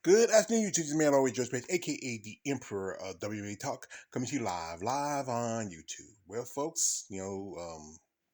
Good afternoon, YouTube. This man always Joe Space, aka the Emperor of WWE Talk, coming to you live on YouTube. Well, folks,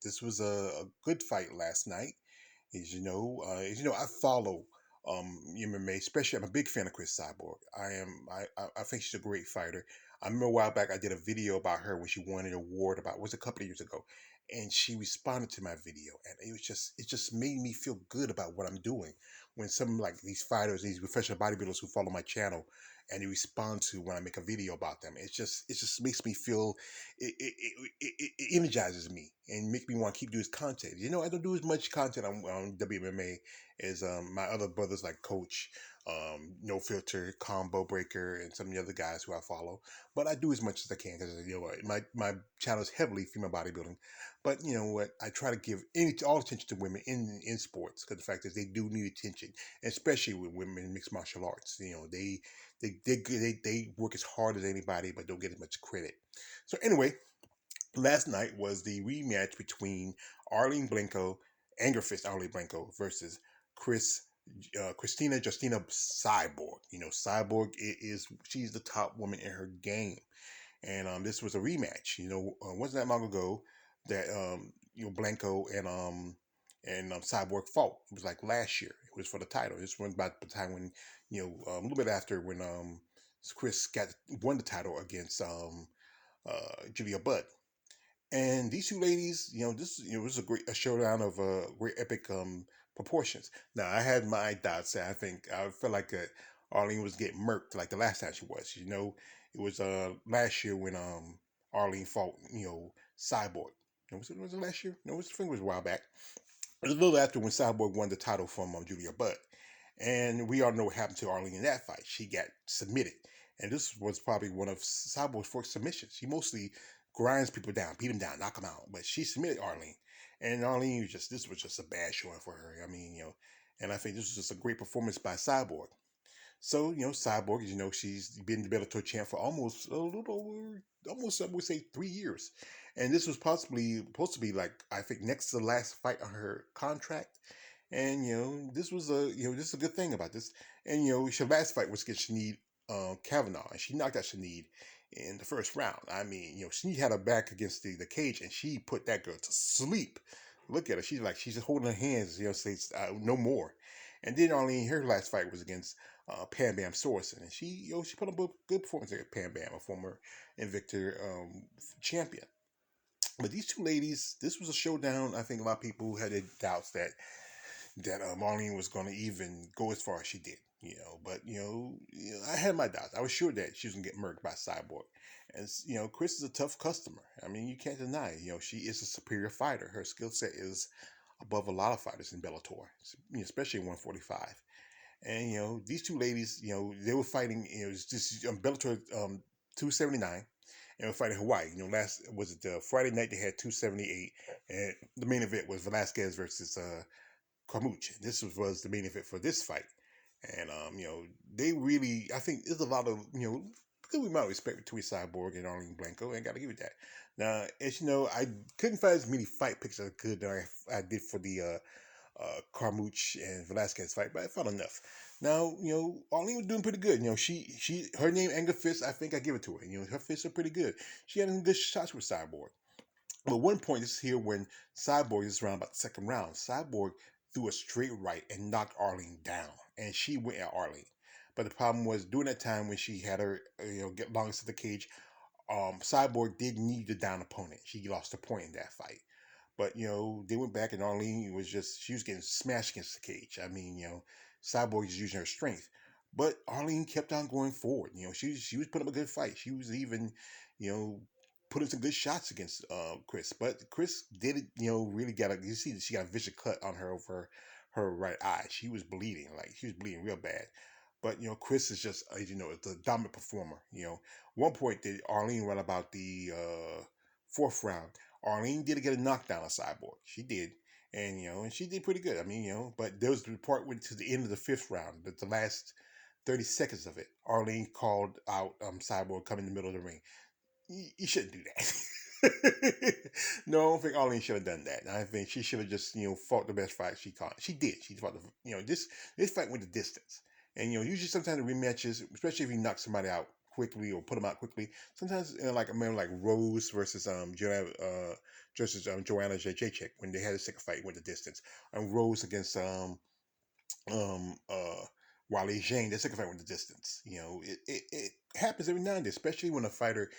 this was a good fight last night. I follow MMA, especially I'm a big fan of Chris Cyborg. I think she's a great fighter. I remember a while back I did a video about her when she won an award was a couple of years ago, and she responded to my video, and it just made me feel good about what I'm doing. When some like these fighters, these professional bodybuilders who follow my channel, and they respond to when I make a video about them, it just makes me feel it energizes me and makes me want to keep doing this content. I don't do as much content on WMMA as my other brothers like Coach, No Filter, Combo Breaker, and some of the other guys who I follow. But I do as much as I can because my channel is heavily female bodybuilding. But you know what? I try to give all attention to women in sports because the fact is they do need attention, especially with women in mixed martial arts. They work as hard as anybody, but don't get as much credit. So anyway, last night was the rematch between Arlene Blanco, Angerfist Arlene Blanco versus Chris Christina Justina Cyborg. Cyborg she's the top woman in her game, and this was a rematch. Wasn't that long ago that Blanco and Cyborg fought. It was like last year. It was for the title. This was about the time when a little bit after when Chris won the title against Julia Budd. And these two ladies, this was a showdown of great epic proportions. Now I had my doubts. I think I felt like Arlene was getting murked like the last time she was. It was last year when Arlene fought Cyborg. Was it last year? No, I think it was a while back. It was a little after when Cyborg won the title from Julia Budd. And we all know what happened to Arlene in that fight. She got submitted. And this was probably one of Cyborg's first submissions. She mostly grinds people down, beat them down, knock them out. But she submitted Arlene. And Arlene this was just a bad showing for her. And I think this was just a great performance by Cyborg. So, Cyborg, she's been the Bellator champ for almost a little over, almost, I would say, 3 years. And this was possibly supposed to be like, I think, next to the last fight on her contract. And, this was this is a good thing about this. And, her last fight was against Sinead Kavanaugh, and she knocked out Sinead in the first round. I mean, Sinead had her back against the cage, and she put that girl to sleep. Look at her. She's just holding her hands, says, no more. And then Arlene, her last fight was against Pam Bam Sorensen, and she put up a good performance against Pam Bam, a former Invicta champion. But these two ladies, this was a showdown. I think a lot of people had their doubts that Marlene was going to even go as far as she did. But I had my doubts. I was sure that she was going to get murked by Cyborg. And Chris is a tough customer. I mean, you can't deny it. She is a superior fighter. Her skill set is above a lot of fighters in Bellator, especially in 145. And these two ladies, they were fighting. It was just Bellator 279, and we're fighting Hawaii. Last was it Friday night they had 278, and the main event was Velasquez versus Carmouche. This was the main event for this fight, and they really, I think there's a lot of good amount of respect between Cyborg and Arlene Blanco, and got to give it that. Now, as you know, I couldn't find as many fight picks as I could that I did for the Carmouche and Velasquez fight, but I found enough. Now, Arlene was doing pretty good. Her name Anger Fist, I think I give it to her. Her fists are pretty good. She had some good shots with Cyborg. But one point is here when Cyborg is around about the second round. Cyborg threw a straight right and knocked Arlene down, and she went at Arlene. But the problem was during that time when she had her, get longest to the cage, Cyborg did need the down opponent. She lost a point in that fight. But they went back and Arlene she was getting smashed against the cage. I mean, Cyborg is using her strength. But Arlene kept on going forward. She was putting up a good fight. She was even, putting some good shots against Chris. But Chris did it, really you see she got a vicious cut on her over her right eye. She was bleeding, real bad. But Chris is just the dominant performer. One point that Arlene ran about the fourth round. Arlene did get a knockdown on Cyborg. She did. And she did pretty good. I mean, but there was the part went to the end of the fifth round, but the last 30 seconds of it, Arlene called out Cyborg coming in the middle of the ring. You shouldn't do that. No, I don't think Arlene should have done that. I think she should have just, fought the best fight she caught. She did. She fought this fight went the distance. And usually sometimes the rematches, especially if you knock somebody out quickly or put them out quickly, sometimes like I remember like Rose versus Joanna Jacek when they had a second fight went the distance, and Rose against um uh Wally Zhang, the second fight went the distance. It happens every now and then, especially when a fighter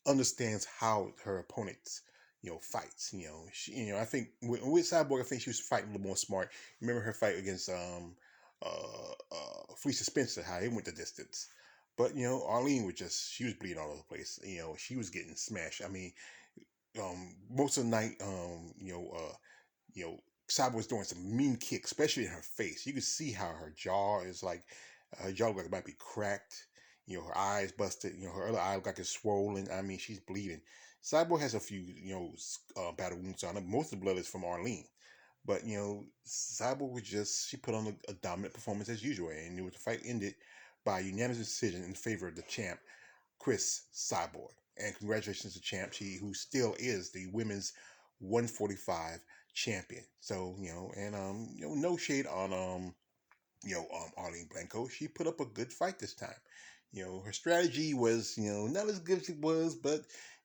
understands how her opponents fights. I think with Cyborg, I think she was fighting a little more smart. Remember her fight against Felicia Spencer, how it went the distance. But Arlene was just, she was bleeding all over the place. She was getting smashed. I mean, most of the night, you know, Saba was doing some mean kicks, especially in her face. You could see how her jaw is like, her jaw like it might be cracked. Her eyes busted. Her other eye look like it's swollen. I mean, she's bleeding. Cyborg has a few, battle wounds on her. Most of the blood is from Arlene. But, Cyborg was just, she put on a dominant performance as usual. And the fight ended by unanimous decision in favor of the champ, Chris Cyborg. And congratulations to champ, she who still is the women's 145 champion. So, and no shade on Arlene Blanco. She put up a good fight this time. Her strategy was, not as good as it was, but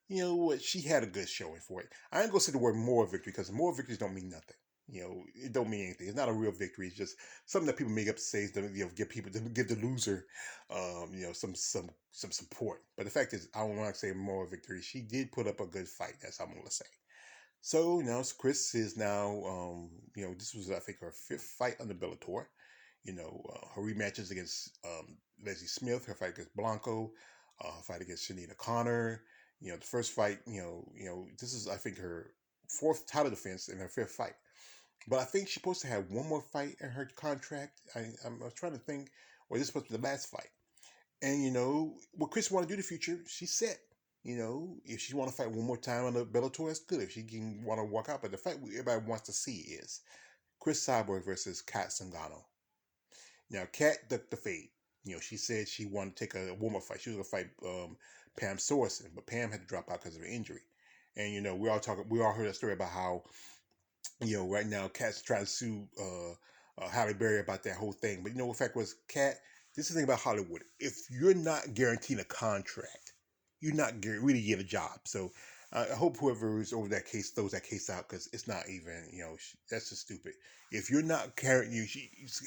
what, she had a good showing for it. I ain't gonna say the word moral victory because moral victories don't mean nothing. It don't mean anything. It's not a real victory. It's just something that people make up to say to give people to give the loser, some support. But the fact is, I don't want to say moral victory. She did put up a good fight. That's all I'm gonna say. So now Chris is now, this was I think her fifth fight under Bellator. Her rematches against Leslie Smith, her fight against Blanco, her fight against Shanita Connor. The first fight, this is I think her fourth title defense in her fifth fight. But I think she's supposed to have one more fight in her contract. I was trying to think, or this is supposed to be the last fight. And what Chris want to do in the future, she's set. If she want to fight one more time on the Bellator, that's good. If she can want to walk out, but the fight everybody wants to see is Chris Cyborg versus Kat Zingano. Now, Kat ducked the fade. She said she wanted to take a warm-up fight. She was going to fight Pam Sorensen, but Pam had to drop out because of an injury. And we all heard a story about how right now Kat's trying to sue Halle Berry about that whole thing. But the fact was, Kat, this is the thing about Hollywood. If you're not guaranteed a contract, you're not really get a job. So I hope whoever is over that case throws that case out because it's not even, that's just stupid. If you're not carrying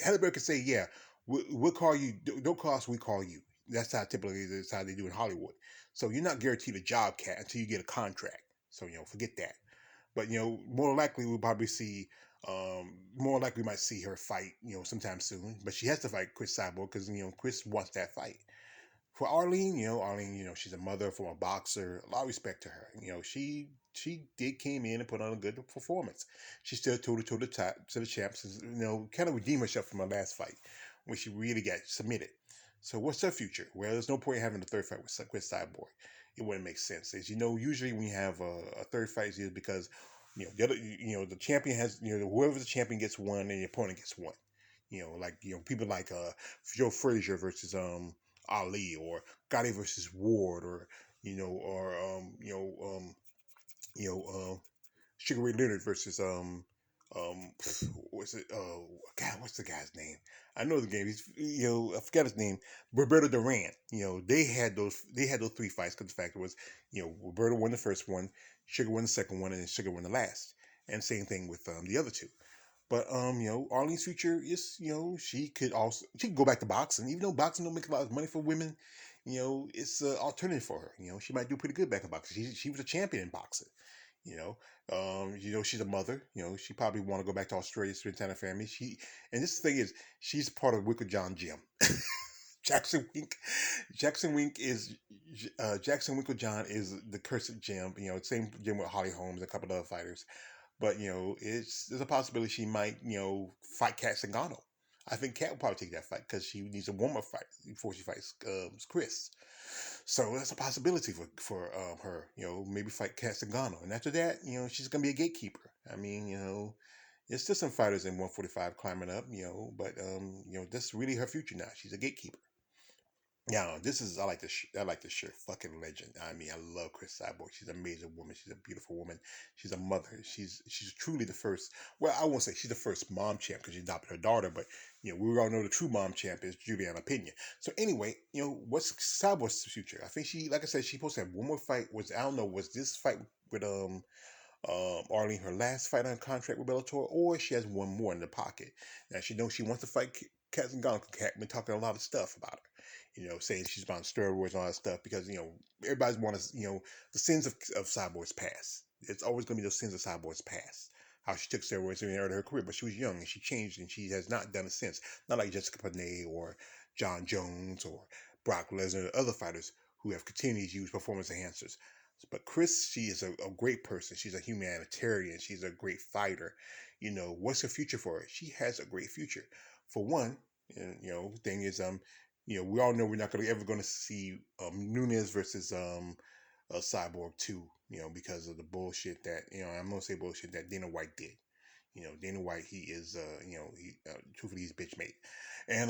Halle Berry could say, yeah, we'll call you. Don't call us, we call you. That's how typically that's how they do in Hollywood. So you're not guaranteed a job, Kat, until you get a contract. So forget that. But more likely we'll probably see. More likely we might see her fight, sometime soon. But she has to fight Chris Cyborg because Chris wants that fight. For Arlene, she's a mother from a boxer. A lot of respect to her. She did came in and put on a good performance. She still toe to the top to the champs. Kind of redeemed herself from her last fight when she really got submitted. So what's her future? Well, there's no point in having a third fight with Chris Cyborg. It wouldn't make sense. As usually when you have a third fight is because the champion has whoever the champion gets one and the opponent gets one. People like Joe Frazier versus Ali or Gotti versus Ward or Sugar Ray Leonard versus um what's it God, what's the guy's name? I know the game. He's I forgot his name. Roberto Duran. They had those three fights because the fact was Roberto won the first one, Sugar won the second one, and then Sugar won the last. And same thing with the other two. But Arlene's future is, she could go back to boxing, even though boxing don't make a lot of money for women. It's an alternative for her. She might do pretty good back in boxing. She was a champion in boxing. You know, she's a mother. She probably want to go back to Australia, spend time with family. And this thing is, she's part of Wicked John Gym. Jackson Wink. Jackson Winkle John is the cursed gym. Same gym with Holly Holmes, and a couple of other fighters. But there's a possibility she might fight Kat Zingano. I think Kat will probably take that fight because she needs a warm up fight before she fights Chris. So that's a possibility for her. Maybe fight Kat Zingano, and after that, she's gonna be a gatekeeper. I mean, there's still some fighters in 145 climbing up. But that's really her future now. She's a gatekeeper. Yeah, this is I like this shirt. Fucking legend. I mean, I love Chris Cyborg. She's an amazing woman. She's a beautiful woman. She's a mother. She's truly the first. Well, I won't say she's the first mom champ because she adopted her daughter, but we all know the true mom champ is Juliana Pena. So anyway, what's Cyborg's future? I think she, like I said, she's supposed to have one more fight. Was I don't know. Was this fight with Arlene her last fight on contract with Bellator, or she has one more in the pocket. Now she knows she wants to fight Gonka Cat. Been talking a lot of stuff about her, saying she's on steroids and all that stuff because everybody's wants the sins of Cyborg's past. It's always going to be those sins of Cyborg's past. How she took steroids in the early her career, but she was young and she changed and she has not done it since. Not like Jessica Panay or John Jones or Brock Lesnar or other fighters who have continued to use performance enhancers. But Chris, she is a great person. She's a humanitarian. She's a great fighter. What's her future for her? She has a great future. For one, thing is, we all know we're not gonna ever gonna see Nunez versus Cyborg 2, because of the bullshit that I'm gonna say bullshit that Dana White did. Dana White, he is he truthfully he's bitch made, and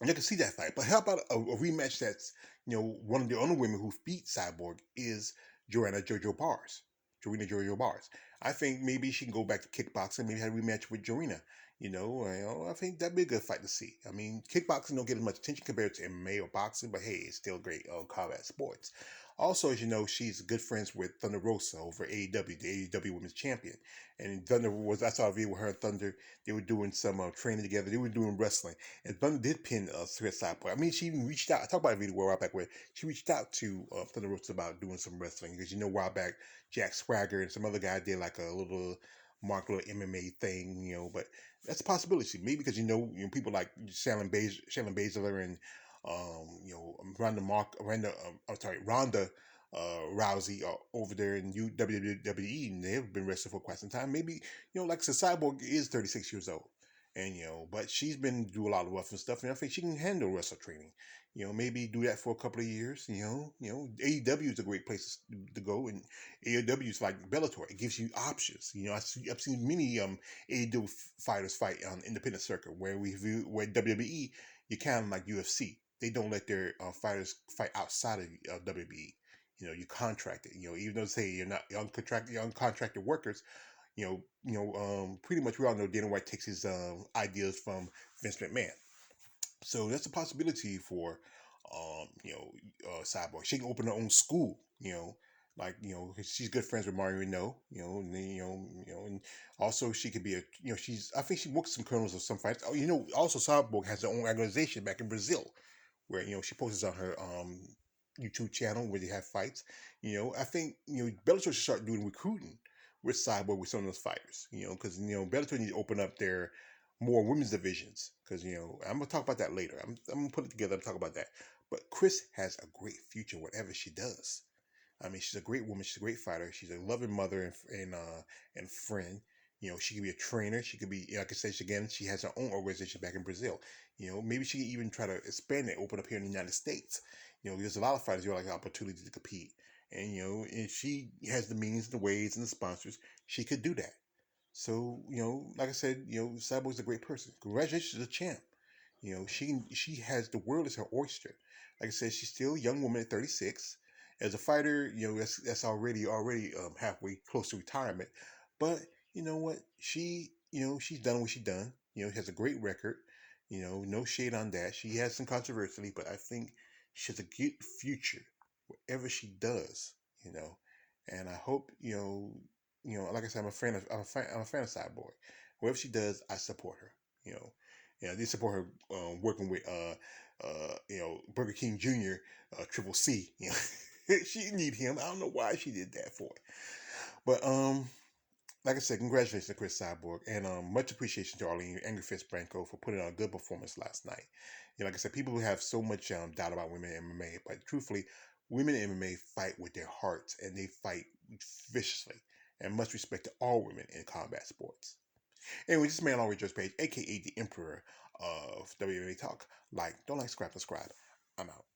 you can see that fight. But how about a rematch that's, one of the only women who beat Cyborg is Joanna Jojo Bars. Jorina Jojo Bars. I think maybe she can go back to kickboxing, maybe have a rematch with Jorina. I think that'd be a good fight to see. I mean, kickboxing don't get as much attention compared to MMA or boxing, but hey, it's still great combat sports. Also, as you know, she's good friends with Thunder Rosa over AEW, the AEW Women's Champion. And I saw a video with her and Thunder. They were doing some training together. They were doing wrestling. And Thunder did pin Chris Cyborg. I mean, she even reached out. I talked about a video a while back where she reached out to Thunder Rosa about doing some wrestling because a while back Jack Swagger and some other guy did like a little little MMA thing, But that's a possibility. Maybe because people like Shannon Baszler and Ronda Rousey over there in WWE, and they've been wrestling for quite some time. Maybe like I said, Cyborg is 36 years old, and but she's been do a lot of rough and stuff, and I think she can handle wrestle training. Maybe do that for a couple of years. AEW is a great place to go, and AEW is like Bellator. It gives you options. I've seen many AEW fighters fight on independent circuit where WWE you kind of like UFC. They don't let their fighters fight outside of WWE. You contract it. Even though say you're not uncontracted workers, pretty much we all know Dana White takes his ideas from Vince McMahon. So that's a possibility for, Cyborg. She can open her own school. Like she's good friends with Mario Renault. And also she could be I think she works some kernels of some fights. Oh, also Cyborg has her own organization back in Brazil where she posts on her YouTube channel where they have fights. I think Bellator should start doing recruiting with Cyborg with some of those fighters. Because Bellator needs to open up their more women's divisions. Because I'm gonna talk about that later. I'm gonna put it together and talk about that. But Chris has a great future, whatever she does. I mean, she's a great woman. She's a great fighter. She's a loving mother and friend. She could be a trainer. She could be, like I said, again, she has her own organization back in Brazil. Maybe she could even try to expand it, open up here in the United States. There's a lot of fighters who like the opportunity to compete. And, if she has the means, the ways, and the sponsors, she could do that. So, like I said, Cyborg's a great person. Congratulations to the champ. She has the world as her oyster. Like I said, she's still a young woman at 36. As a fighter, that's already halfway close to retirement. But you know what? She's done what she's done. Has a great record. No shade on that. She has some controversy, but I think she has a good future, whatever she does. You know, and I hope like I said, I'm a fan of Cyborg. Whatever she does, I support her. I did support her working with Burger King Jr. Triple C. She need him. I don't know why she did that for it, but like I said, congratulations to Chris Cyborg, and much appreciation to Arlene Angerfist Branco for putting on a good performance last night. Like I said, people who have so much doubt about women in MMA, but truthfully, women in MMA fight with their hearts and they fight viciously. And much respect to all women in combat sports. Anyway, this is man always just page, aka the Emperor of WMA Talk. Don't like, subscribe. I'm out.